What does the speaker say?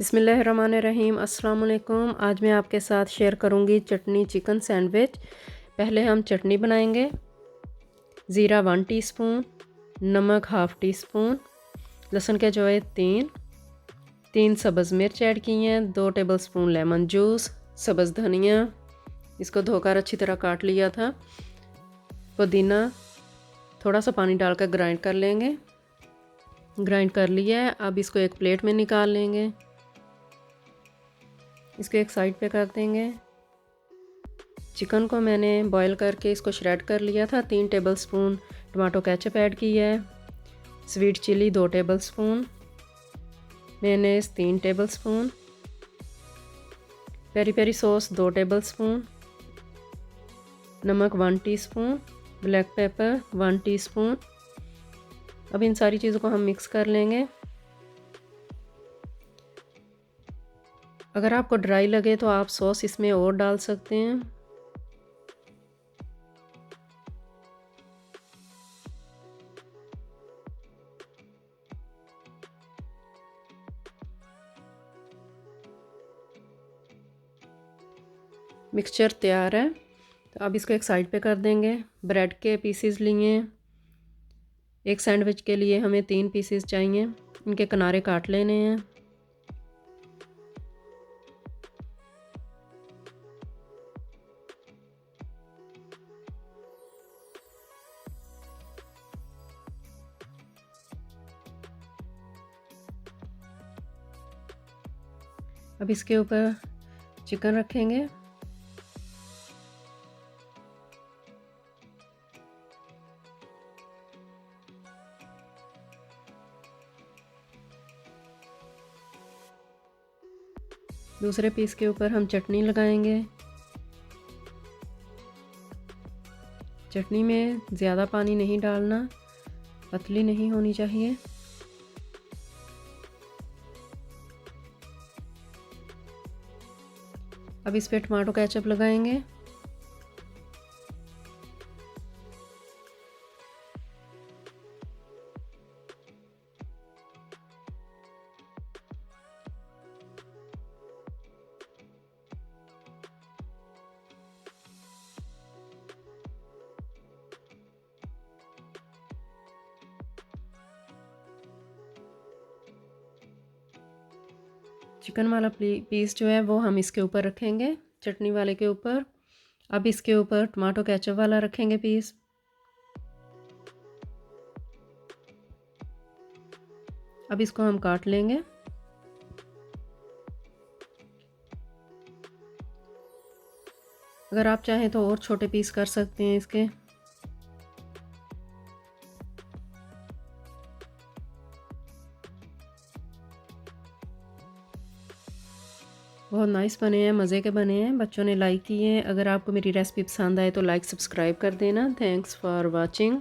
बिस्मिल्लाहिर्रहमानिर्रहीम। अस्सलाम वालेकुम। आज मैं आपके साथ शेयर करूंगी चटनी चिकन सैंडविच। पहले हम चटनी बनाएंगे। ज़ीरा 1 टीस्पून, नमक हाफ़ टी स्पून, लहसुन के जवे 3 सब्ज़ मिर्च ऐड की हैं, 2 टेबलस्पून लेमन जूस, सब्ज़ धनिया इसको धोकर अच्छी तरह काट लिया था, पुदीना थोड़ा सा पानी डालकर ग्राइंड कर लेंगे। ग्राइंड कर लिया है। अब इसको एक प्लेट में निकाल लेंगे। इसको एक साइड पे कर देंगे। चिकन को मैंने बॉईल करके इसको श्रेड कर लिया था। 3 टेबलस्पून टमाटो केचप ऐड की है, sweet chili 2 tablespoon, mayonnaise 3 tablespoon, peri peri sauce 2 tablespoon, नमक 1 टीस्पून, ब्लैक पेपर 1 टीस्पून। अब इन सारी चीज़ों को हम मिक्स कर लेंगे। अगर आपको ड्राई लगे तो आप सॉस इसमें और डाल सकते हैं। मिक्सचर तैयार है, तो अब इसको एक साइड पे कर देंगे। ब्रेड के पीसेस लिए, एक सैंडविच के लिए हमें 3 पीसेस चाहिए। इनके किनारे काट लेने हैं। अब इसके ऊपर चिकन रखेंगे। दूसरे पीस के ऊपर हम चटनी लगाएंगे। चटनी में ज़्यादा पानी नहीं डालना, पतली नहीं होनी चाहिए। अब इस पे टमाटो केचप लगाएंगे। चिकन वाला पीस जो है वो हम इसके ऊपर रखेंगे, चटनी वाले के ऊपर। अब इसके ऊपर टमाटो केचप वाला रखेंगे पीस। अब इसको हम काट लेंगे। अगर आप चाहें तो और छोटे पीस कर सकते हैं इसके। बहुत नाइस बने हैं, मज़े के बने हैं, बच्चों ने लाइक किए हैं। अगर आपको मेरी रेसिपी पसंद आए तो लाइक सब्सक्राइब कर देना। Thanks for watching.